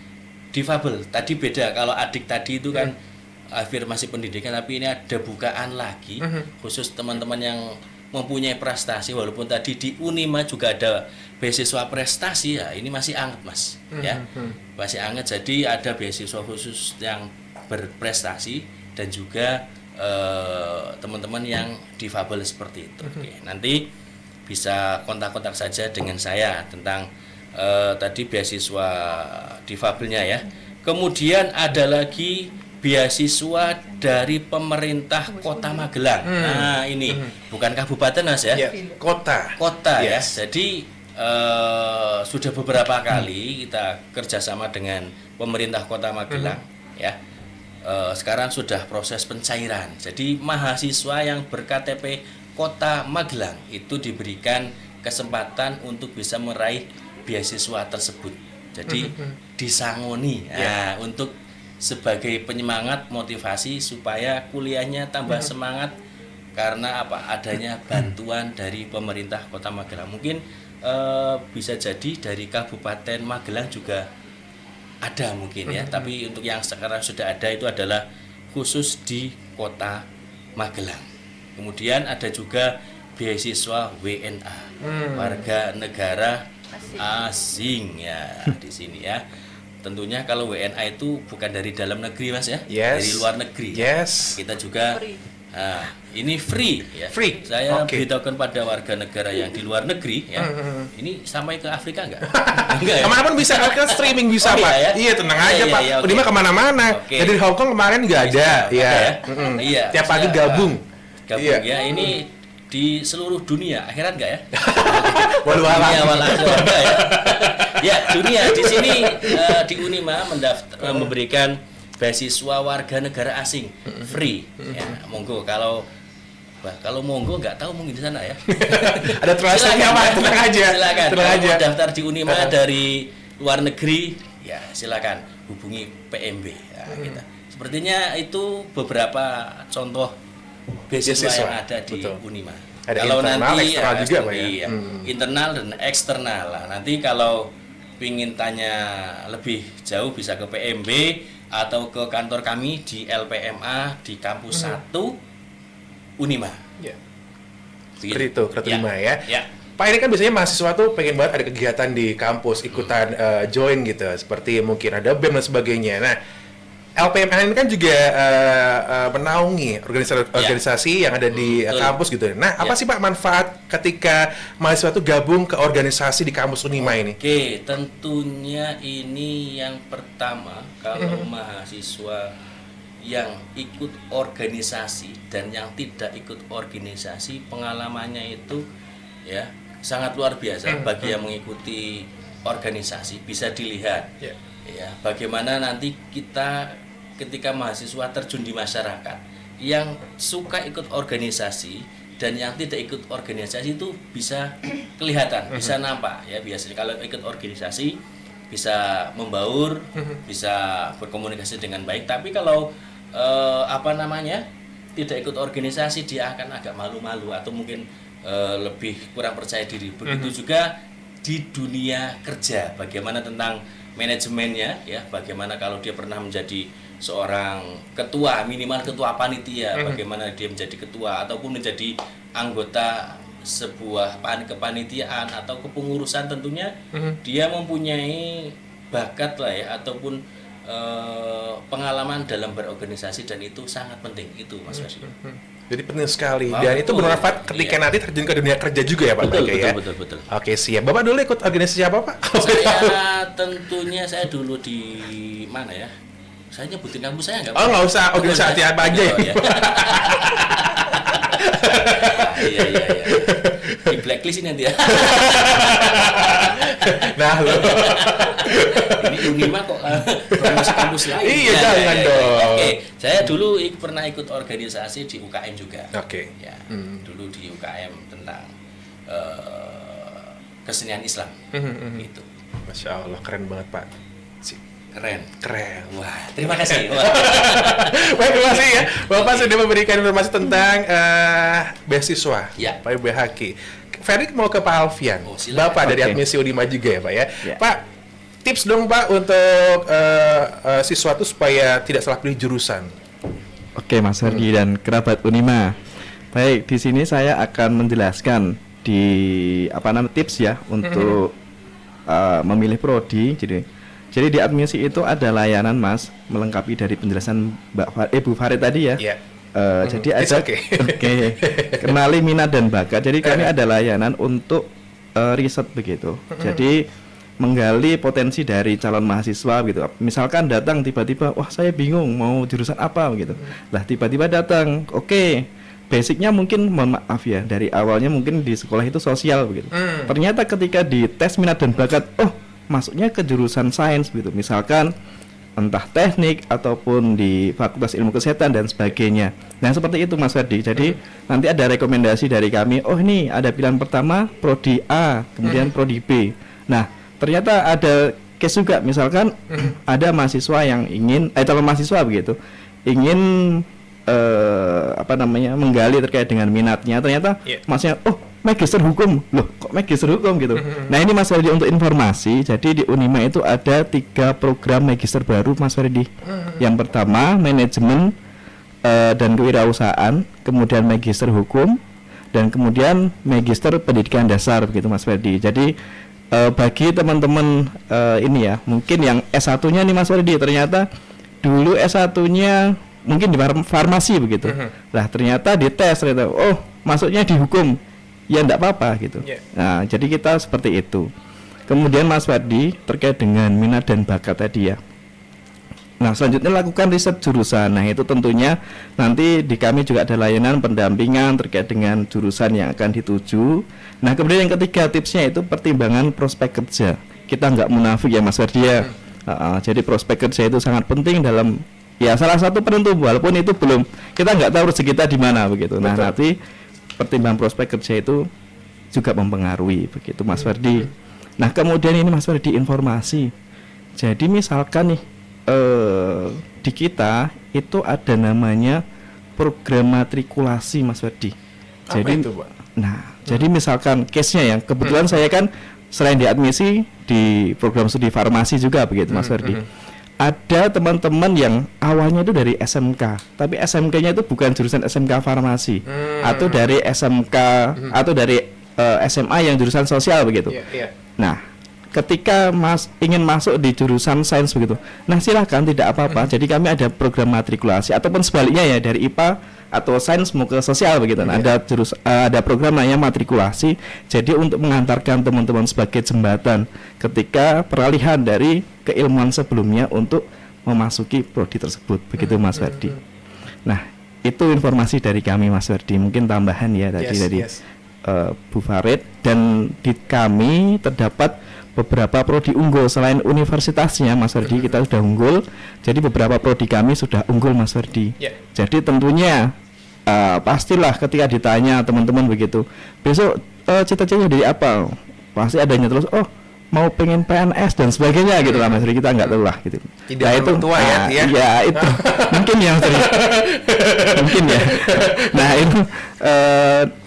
difabel. Tadi beda, kalau adik tadi itu kan afirmasi pendidikan, tapi ini ada bukaan lagi khusus teman-teman yang mempunyai prestasi. Walaupun tadi di Unima juga ada beasiswa prestasi, ya ini masih anget, Mas. Ya, masih anget. Jadi ada beasiswa khusus yang berprestasi dan juga teman-teman yang difabel seperti itu. Oke, nanti bisa kontak-kontak saja dengan saya tentang tadi beasiswa difabelnya ya. Kemudian ada lagi beasiswa dari pemerintah Kota Magelang. Nah, ini bukan kabupaten, Mas ya. Kota ya. Jadi sudah beberapa kali kita kerjasama dengan pemerintah Kota Magelang ya. Sekarang sudah proses pencairan. Jadi mahasiswa yang berKTP Kota Magelang itu diberikan kesempatan untuk bisa meraih beasiswa tersebut. Jadi disangoni untuk sebagai penyemangat motivasi supaya kuliahnya tambah semangat karena adanya bantuan dari pemerintah Kota Magelang. Mungkin bisa jadi dari Kabupaten Magelang juga ada mungkin ya, tapi untuk yang sekarang sudah ada itu adalah khusus di Kota Magelang. Kemudian ada juga beasiswa WNA, warga negara asing ya di sini ya. Tentunya kalau WNA itu bukan dari dalam negeri, Mas ya, dari luar negeri. Kita juga ini free ya. Saya beritahukan pada warga negara yang di luar negeri ya. Ini sampai ke Afrika enggak? Enggak ya? Kemana pun bisa, kan streaming bisa, Pak. Ya? Iya, tenang aja, Pak. Udah kemana-mana. Dari Hongkong kemarin nggak ada. Iya. Iya. Tiap pagi gabung. Ya. Ini di seluruh dunia, akhirat enggak ya? Walau alam. Dunia wal akhirat enggak ya? Ya, dunia di sini di Unima memberikan beasiswa warga negara asing free. Ya, monggo kalau monggo nggak tahu mungkin di sana ya. Ada translate-nya Pak, tenang aja. Silakan. Tenang Kalau aja. mau daftar di Unima dari luar negeri, ya silakan hubungi PMB. Ya, kita. Sepertinya itu beberapa contoh beasiswa yang ada di betul. Unima. Ada Kalau internal, nanti eksternal juga Pak ya. iya, internal dan eksternal lah. Nanti kalau ingin tanya lebih jauh bisa ke PMB atau ke kantor kami di LPMA di kampus 1 Unima. Ya. Begitu. Seperti itu, keterima ya. Ya. Pak, ini kan biasanya mahasiswa tuh pengen banget ada kegiatan di kampus, ikutan join gitu, seperti mungkin ada BEM dan sebagainya. Nah, LPMN ini kan juga menaungi organisasi yang ada di Betul. kampus gitu. Nah, apa Ya. sih Pak manfaat ketika mahasiswa tuh gabung ke organisasi di kampus Unima ini? Oke, tentunya ini yang pertama kalau mahasiswa yang ikut organisasi dan yang tidak ikut organisasi pengalamannya itu ya sangat luar biasa bagi yang mengikuti organisasi. Bisa dilihat Ya. ya bagaimana nanti kita ketika mahasiswa terjun di masyarakat yang suka ikut organisasi dan yang tidak ikut organisasi itu bisa kelihatan, bisa nampak ya. Biasanya kalau ikut organisasi bisa membaur, bisa berkomunikasi dengan baik. Tapi kalau tidak ikut organisasi, dia akan agak malu-malu atau mungkin lebih kurang percaya diri. Begitu juga di dunia kerja, bagaimana tentang manajemennya ya, bagaimana kalau dia pernah menjadi seorang ketua, minimal ketua panitia, bagaimana dia menjadi ketua ataupun menjadi anggota sebuah kepanitiaan atau kepengurusan. Tentunya dia mempunyai bakat lah ya, ataupun pengalaman dalam berorganisasi, dan itu sangat penting itu Mas Wasi. Jadi penting sekali, Oh, dan itu betul. bermanfaat ketika Iya. nanti terjun ke dunia kerja juga ya Pak. Betul, Bangga ya? betul. Oke, siap. Bapak dulu ikut organisasi apa Pak? Saya dulu di mana ya? Saya nyebutin kampus saya nggak? Oh, nggak usah, organisasi apa aja ya. Oh, ya. Iya. Di blacklist ini nanti ya. Nah, lo. Ini Unima kok promosi kampus lain. Iya, Ya, jangan ya. dong. Oke, saya dulu pernah ikut organisasi di UKM juga. Oke. Ya, dulu di UKM tentang kesenian Islam. Gitu. Masya Allah, keren banget Pak. Keren. Keren. Wah, terima kasih. Wah. Baik, terima kasih ya. Bapak sudah memberikan informasi tentang beasiswa. Ya. Pak BHK. Ferry mau ke Pak Alfian. Oh, silakan. Bapak dari Oke. admisi Unima juga ya Pak ya. Ya. Pak, tips dong Pak untuk siswa itu supaya tidak salah pilih jurusan. Oke, Mas Ferdi dan kerabat Unima. Baik, di sini saya akan menjelaskan di tips ya untuk memilih prodi. Jadi di admisi itu ada layanan Mas, melengkapi dari penjelasan Bu Farid tadi ya. Iya. Jadi It's ada okay. oke, kenali minat dan bakat. Jadi kami ada layanan untuk riset begitu. Jadi menggali potensi dari calon mahasiswa gitu. Misalkan datang tiba-tiba, wah saya bingung mau jurusan apa gitu. Lah tiba-tiba datang, oke, basicnya mungkin mohon maaf ya, dari awalnya mungkin di sekolah itu sosial begitu. Ternyata ketika di tes minat dan bakat, oh masuknya ke jurusan sains gitu. Misalkan entah teknik ataupun di Fakultas Ilmu Kesehatan dan sebagainya. Nah seperti itu Mas Ferdi. Jadi nanti ada rekomendasi dari kami. Oh ini ada pilihan pertama prodi A, kemudian prodi B. Nah ternyata ada case juga. Misalkan ada mahasiswa yang ingin, calon mahasiswa begitu, ingin menggali terkait dengan minatnya. Ternyata masnya, oh magister hukum, loh kok magister hukum gitu. Nah ini Mas Ferdi untuk informasi, jadi di Unima itu ada 3 program magister baru Mas Ferdi. Yang pertama manajemen dan kewirausahaan, kemudian magister hukum, dan kemudian magister pendidikan dasar begitu Mas Ferdi. Jadi bagi teman-teman ini ya, mungkin yang S1-nya nih Mas Ferdi, ternyata dulu S1-nya mungkin di farmasi begitu. Lah ternyata dites ternyata, oh masuknya di hukum. Ya enggak apa-apa gitu. Nah, jadi kita seperti itu. Kemudian Mas Ferdi terkait dengan minat dan bakat tadi ya. Nah, selanjutnya lakukan riset jurusan. Nah, itu tentunya nanti di kami juga ada layanan pendampingan terkait dengan jurusan yang akan dituju. Nah, kemudian yang ketiga tipsnya itu pertimbangan prospek kerja. Kita nggak munafik ya Mas Ferdi ya. Jadi prospek kerja itu sangat penting dalam ya salah satu penentu, walaupun itu belum, kita nggak tahu rezeki kita di mana begitu. Nah, nanti pertimbangan prospek kerja itu juga mempengaruhi begitu Mas Ferdi. Nah, kemudian ini Mas Ferdi informasi. Jadi misalkan nih di kita itu ada namanya program matrikulasi Mas Ferdi. Jadi itu, Pak? jadi misalkan case-nya ya, kebetulan saya kan selain di admisi di program studi farmasi juga begitu Mas Ferdi. Ada teman-teman yang awalnya itu dari SMK, tapi SMK-nya itu bukan jurusan SMK farmasi, atau dari SMK atau dari SMA yang jurusan sosial begitu. Nah, ketika ingin masuk di jurusan sains begitu, nah silahkan, tidak apa-apa. Jadi kami ada program matrikulasi, ataupun sebaliknya ya, dari IPA atau sains mau ke sosial begitu. Nah, ada program namanya matrikulasi. Jadi untuk mengantarkan teman-teman sebagai jembatan ketika peralihan dari keilmuan sebelumnya untuk memasuki prodi tersebut begitu Mas Ferdi. Nah, itu informasi dari kami Mas Ferdi. Mungkin tambahan ya tadi dari Bu Farid. Dan di kami terdapat beberapa prodi unggul selain universitasnya Mas Ferdi, kita sudah unggul. Jadi beberapa prodi kami sudah unggul Mas Ferdi. Jadi tentunya pastilah ketika ditanya teman-teman begitu, besok cita-citanya dari apa, pasti adanya terus mau pengen PNS dan sebagainya gitu lah Mas Ferdi, kita nggak tahu lah gitu. Nah itu tua ya itu mungkin ya Mas Ferdi. Mungkin ya. Nah itu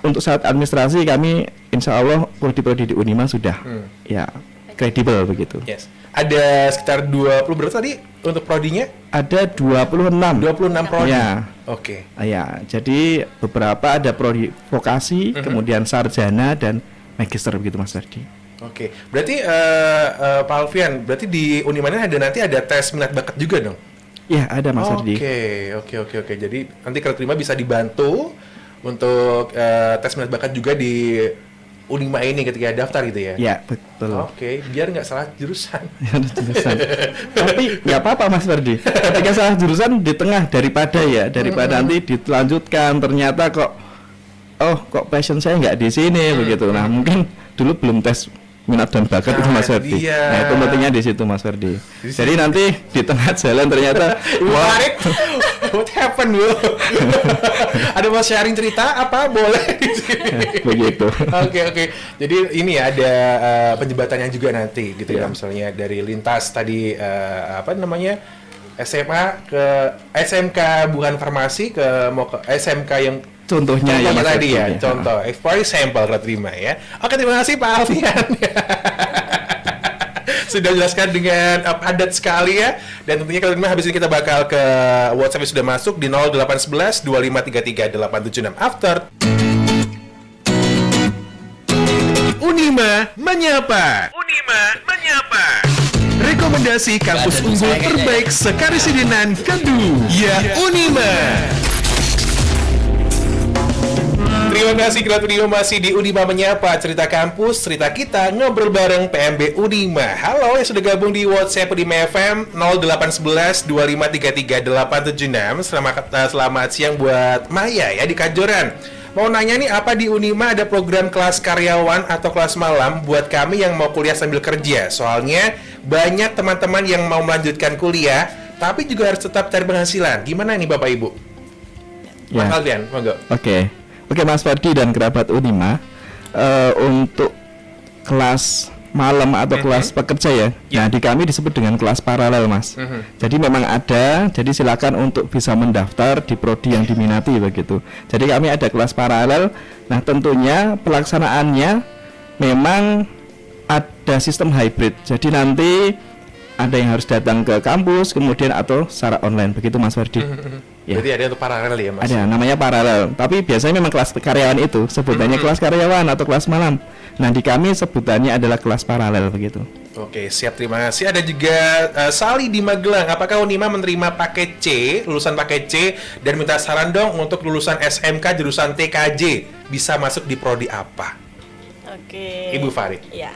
untuk saat administrasi kami insya Allah prodi-prodi di Unima sudah ya kredibel begitu. Ada sekitar 20 berapa tadi untuk prodinya? Ada 26 prodi. Ya. Oke. Ya, jadi beberapa ada prodi vokasi, kemudian sarjana dan magister begitu Mas Ferdi. Oke. Berarti Pak Alfian, berarti di Unima ini ada tes minat bakat juga dong? Ya, ada Mas Ferdi. Oke. Jadi nanti kalau terima bisa dibantu untuk tes minat bakat juga di Unima ini ketika daftar gitu ya? Ya, betul. Oke, biar nggak salah jurusan. Tapi nggak apa-apa Mas Ferdi. Ketika salah jurusan di tengah daripada nanti dilanjutkan ternyata kok passion saya nggak di sini begitu. Nah, mungkin dulu belum tes minat dan bakat itu Mas Ferdi. Nah, itu pentingnya di situ Mas Ferdi. Jadi nanti di tengah jalan ternyata what happened bro? Ada mau sharing cerita apa boleh di sini? Begitu. Oke. Jadi ini ya ada penjebatannya juga nanti gitu ya, misalnya dari lintas tadi SMA ke SMK bukan farmasi mau ke SMK yang contohnya ya Mas tadi ya, contoh for example kalau terima ya. Oke, terima kasih Pak Alfian. Sudah jelaskan dengan padat sekali ya. Dan tentunya kalau habis ini kita bakal ke WhatsApp yang sudah masuk di 0811 2533 876 after Unima menyapa. Rekomendasi kampus unggul terbaik sekarisidenan Kedu. Ya Unima. Terima kasih Kreatif Unima masih di Unima menyapa, cerita kampus, cerita kita, ngobrol bareng PMB Unima. Halo yang sudah gabung di WhatsApp Unima FM 0811 2533 876. Selamat siang buat Maya ya di Kajoran. Mau nanya nih, apa di Unima ada program kelas karyawan atau kelas malam buat kami yang mau kuliah sambil kerja? Soalnya banyak teman-teman yang mau melanjutkan kuliah tapi juga harus tetap cari penghasilan. Gimana nih Bapak Ibu? Ya. Mas Alfian, monggo. Oke Mas Ferdi dan kerabat Unima, untuk kelas malam atau kelas pekerja ya. Nah, di kami disebut dengan kelas paralel Mas. Jadi memang ada, jadi silakan untuk bisa mendaftar di prodi yang diminati begitu. Jadi kami ada kelas paralel. Nah, tentunya pelaksanaannya memang ada sistem hybrid. Jadi nanti ada yang harus datang ke kampus kemudian atau secara online begitu Mas Ferdi. Ya. Berarti ada untuk paralel ya Mas? Ada, namanya paralel. Tapi biasanya memang kelas karyawan itu sebutannya kelas karyawan atau kelas malam. Nah, di kami sebutannya adalah kelas paralel begitu. Oke, siap, terima kasih. Ada juga Sali di Magelang. Apakah Unima menerima paket C, lulusan paket C, dan minta saran dong untuk lulusan SMK jurusan TKJ bisa masuk di prodi apa? Oke. Ibu Farid. Ya.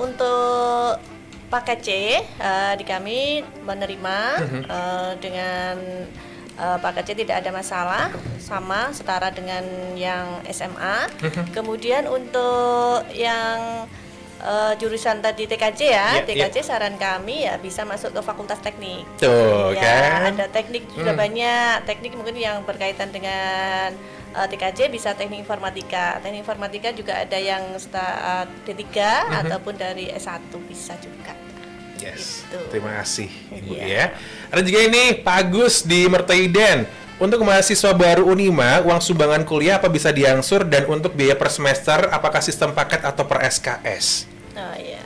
Untuk paket C di kami menerima dengan paket C tidak ada masalah, sama setara dengan yang SMA. Kemudian untuk yang jurusan tadi TKJ ya, TKJ saran kami ya bisa masuk ke Fakultas Teknik. Tuh Ya, kan. ada teknik juga banyak. Teknik mungkin yang berkaitan dengan TKJ bisa teknik informatika. Teknik informatika juga ada yang D3 ataupun dari S1 bisa juga. Yes. Gitu. Terima kasih Ibu Iya. ya. Ada juga ini Pak Agus di Mertaiden. Untuk mahasiswa baru Unima, uang sumbangan kuliah apa bisa diangsur, dan untuk biaya per semester apakah sistem paket atau per SKS? Oh iya.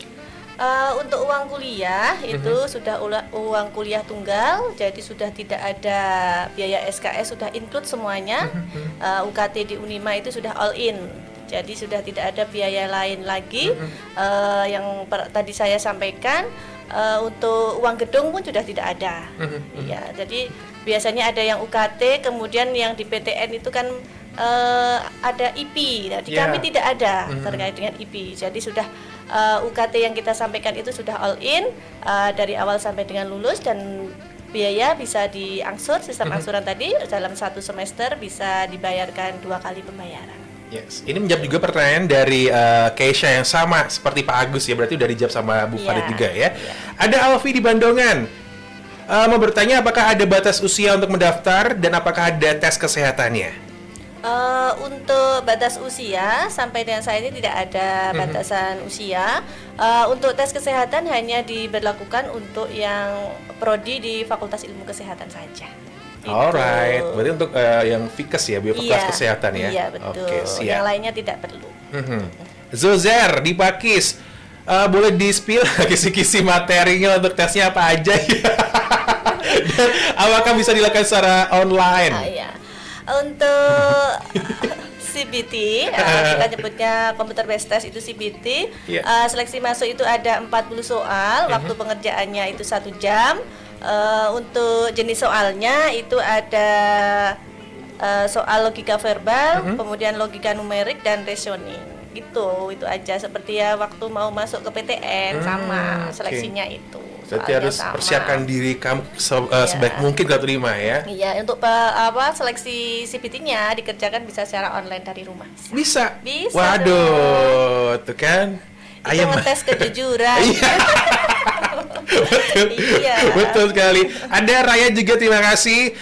Untuk uang kuliah itu sudah uang kuliah tunggal, jadi sudah tidak ada biaya SKS, sudah include semuanya. UKT di Unima itu sudah all in, jadi sudah tidak ada biaya lain lagi. Yang tadi saya sampaikan, untuk uang gedung pun sudah tidak ada. Ya, jadi biasanya ada yang UKT, kemudian yang di PTN itu kan ada IP. Nah, di kami tidak ada terkait dengan IP. Jadi sudah UKT yang kita sampaikan itu sudah all in dari awal sampai dengan lulus, dan biaya bisa diangsur, sistem angsuran tadi dalam 1 semester bisa dibayarkan 2 kali pembayaran. Yes. Ini menjawab juga pertanyaan dari Keisha yang sama seperti Pak Agus ya, berarti udah dijawab sama Bu Farid juga ya. Ada Alfi di Bandongan. Mau bertanya apakah ada batas usia untuk mendaftar dan apakah ada tes kesehatannya? Untuk batas usia sampai dengan saat ini tidak ada batasan usia. Untuk tes kesehatan hanya diberlakukan untuk yang prodi di Fakultas Ilmu Kesehatan saja. Gitu. Alright, berarti untuk yang Fikes ya, Fakultas Kesehatan ya. Iya betul. Oke, siap. Yang lainnya tidak perlu. Zozer di Pakis, boleh di-spill kisi-kisi materinya untuk tesnya apa aja ya? Dan apakah bisa dilakukan secara online? Iya. Untuk CBT, kita nyebutnya computer based test itu CBT. Seleksi masuk itu ada 40 soal, waktu pengerjaannya itu 1 jam. Untuk jenis soalnya itu ada soal logika verbal, kemudian logika numerik dan reasoning. Gitu, itu aja. Seperti ya waktu mau masuk ke PTN sama seleksinya itu. Berarti harus persiapkan diri kamu sebaik mungkin kalau terima ya. Iya, untuk seleksi CBT-nya dikerjakan bisa secara online dari rumah. Bisa. Bisa. Waduh, tuh kan. Itu ngetes kejujuran. Iya. Betul sekali. Ada Raya juga, terima kasih.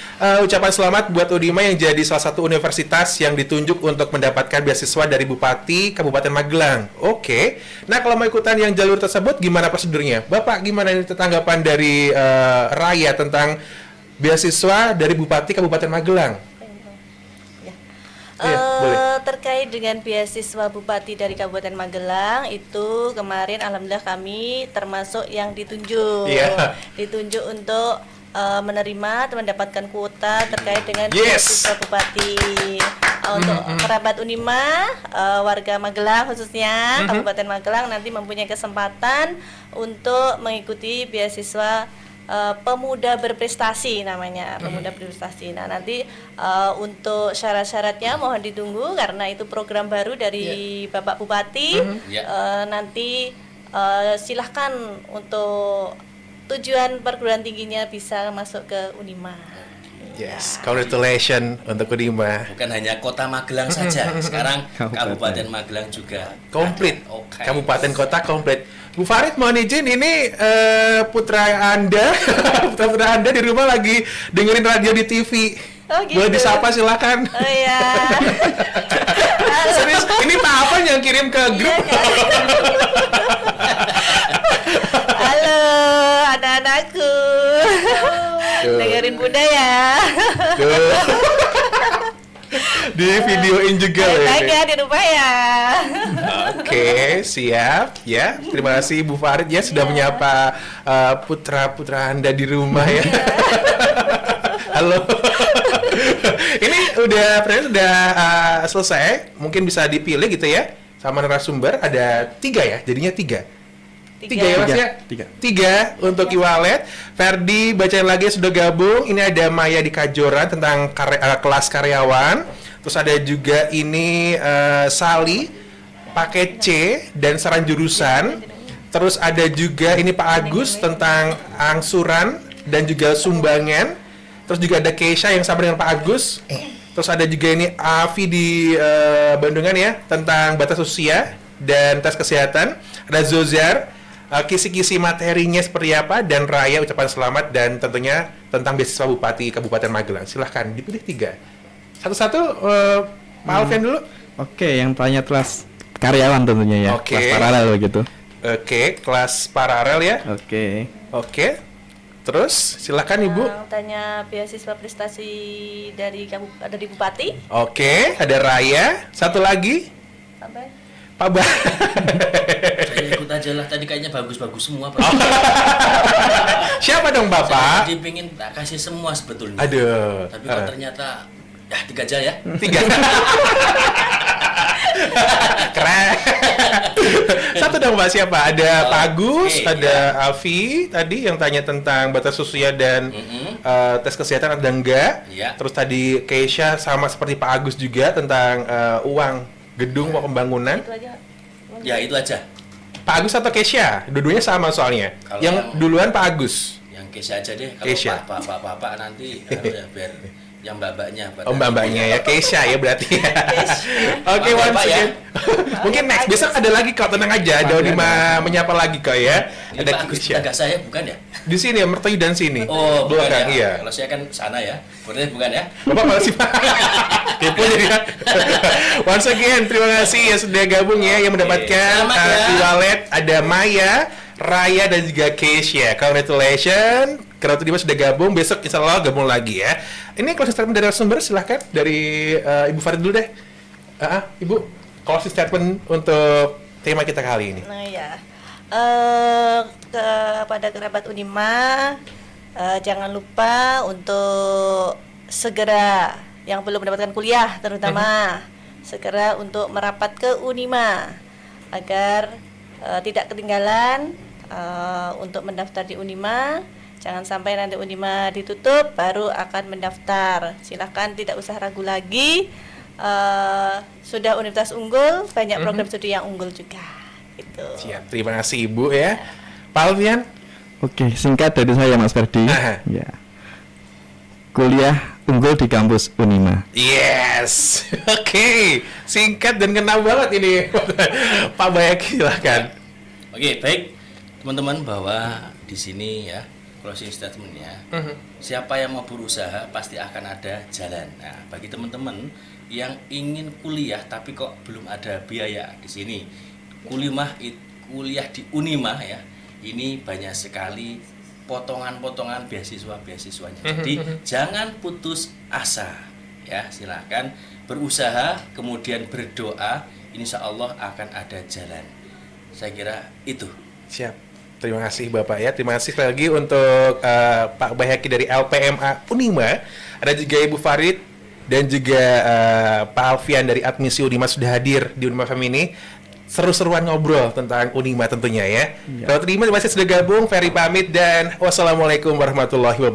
Ucapan selamat buat Unima yang jadi salah satu universitas yang ditunjuk untuk mendapatkan beasiswa dari Bupati Kabupaten Magelang. Oke. Nah, kalau mau ikutan yang jalur tersebut, gimana prosedurnya? Bapak, gimana ini tanggapan dari Raya tentang beasiswa dari Bupati Kabupaten Magelang? Terkait dengan beasiswa Bupati dari Kabupaten Magelang itu kemarin alhamdulillah kami termasuk yang ditunjuk. Ditunjuk untuk menerima atau mendapatkan kuota terkait dengan beasiswa Bupati. Untuk kerabat Unima, warga Magelang khususnya Kabupaten Magelang nanti mempunyai kesempatan untuk mengikuti beasiswa pemuda berprestasi namanya, pemuda berprestasi. Nah, nanti untuk syarat-syaratnya mohon ditunggu karena itu program baru dari Bapak Bupati. Nanti silahkan untuk tujuan perguruan tingginya bisa masuk ke Unima. Yes, congratulations untuk Unima. Bukan hanya Kota Magelang saja, sekarang Kabupaten Magelang juga komplit. Kabupaten kota komplit. Bu Farid, mohon izin, ini putra Anda, putra Anda di rumah lagi dengerin radio di TV. Oh, gitu. Boleh disapa silakan. Oh iya. Serius, ini Pak Afan yang kirim ke grup. Halo, anak-anakku. Dengerin Bunda ya. Di videoin juga loh Baik ini. ya di rumah ya. Oke, siap ya. Terima kasih Bu Farid ya sudah menyapa putra-putra Anda di rumah ya. Halo. Ini udah selesai. Mungkin bisa dipilih gitu ya. Sama narasumber ada 3 ya. Jadinya 3. 3 ya Mas ya? 3 untuk e-wallet. Ferdi bacain lagi sudah gabung. Ini ada Maya di Kajoran tentang kelas karyawan. Terus ada juga ini Sali paket C dan saran jurusan. Terus ada juga ini Pak Agus tentang angsuran dan juga sumbangan. Terus juga ada Keisha yang sama dengan Pak Agus. Terus ada juga ini Avi di Bandungan ya, tentang batas usia dan tes kesehatan. Ada Zozar, kisi-kisi materinya seperti apa, dan Raya ucapan selamat, dan tentunya tentang beasiswa Bupati Kabupaten Magelang. Silahkan dipilih 3. Satu-satu, Pak Alfian dulu. Oke, yang tanya kelas karyawan tentunya ya. Oke. Kelas paralel begitu. Oke, kelas paralel ya. Oke. Oke. Terus silakan Ibu. Tanya beasiswa prestasi dari Bupati. Oke, ada Raya. Satu lagi, Sampai. Pak Bah. Saya ikut aja lah, tadi kayaknya bagus-bagus semua Pak. Siapa dong Bapak? Saya tadi pengen tak kasih semua sebetulnya. Aduh. Tapi kok ternyata ya 3 aja ya. 3. Keren. Satu dong Pak, siapa? Ada Pak Agus, oke, ada Alfi tadi yang tanya tentang batas usia dan tes kesehatan, ada enggak? Iya. Terus tadi Keisha sama seperti Pak Agus juga tentang uang gedung pembangunan. Itu aja. Ya itu aja. Pak Agus atau Keisha? Dua-duanya sama soalnya. Kalau Yang yang- duluan Pak Agus. Yang Keisha aja deh. Kalau Keisha. bapak nanti ya, biar yang mbaknya. Oh mbak-mbaknya ya, Keisha ya berarti ya. Oke, Maaf ya, once Pak, ya. again. Mungkin next, besok ada lagi kok, tenang aja. Ada Unima menyapa lagi kok ya. Ini Ada Pak Agus Keisha. agak saya bukan ya? Di sini ya, Mertoy dan sini. Oh, bukan Belakang, ya. iya. Kalau saya kan sana ya. Berarti bukan ya? Bapak malah sih Pak. Kepo jadi ya. Once again, terima kasih ya sudah gabung ya, yang mendapatkan Selamat ya. e-wallet. Ada Maya, Raya, dan juga Keisha. Congratulations. Karena Unima sudah gabung, besok insya Allah gabung lagi ya. Ini closing statement dari sumber, silahkan. Dari Ibu Farid dulu deh. Ibu, closing statement untuk tema kita kali ini. Nah ya, kepada kerabat Unima, jangan lupa untuk segera yang belum mendapatkan kuliah terutama segera untuk merapat ke Unima agar tidak ketinggalan untuk mendaftar di Unima. Jangan sampai nanti Unima ditutup baru akan mendaftar. Silahkan tidak usah ragu lagi. Sudah universitas unggul, banyak program studi yang unggul juga. Gitu. Siap, terima kasih Ibu ya. Pak Alfian? Oke, singkat dari saya Mas Ferdi. Aha. Ya. Kuliah unggul di kampus Unima. Yes, oke, singkat dan kena banget ini. Pak Bayaki silahkan. Oke, baik teman-teman, bahwa di sini ya closing statementnya, siapa yang mau berusaha pasti akan ada jalan. Nah, bagi teman-teman yang ingin kuliah tapi kok belum ada biaya di sini, kuliah di Unima ya, ini banyak sekali potongan-potongan beasiswanya. Jadi jangan putus asa ya, silakan berusaha kemudian berdoa, insya Allah akan ada jalan. Saya kira itu. Siap. Terima kasih Bapak ya. Terima kasih sekali lagi untuk Pak Bayaki dari LPMA Unima. Ada juga Ibu Farid dan juga Pak Alfian dari admisi Unima sudah hadir di Unima FM ini. Seru-seruan ngobrol tentang Unima tentunya ya. Kalau terima kasih sudah gabung. Ferry pamit dan wassalamualaikum warahmatullahi wabarakatuh.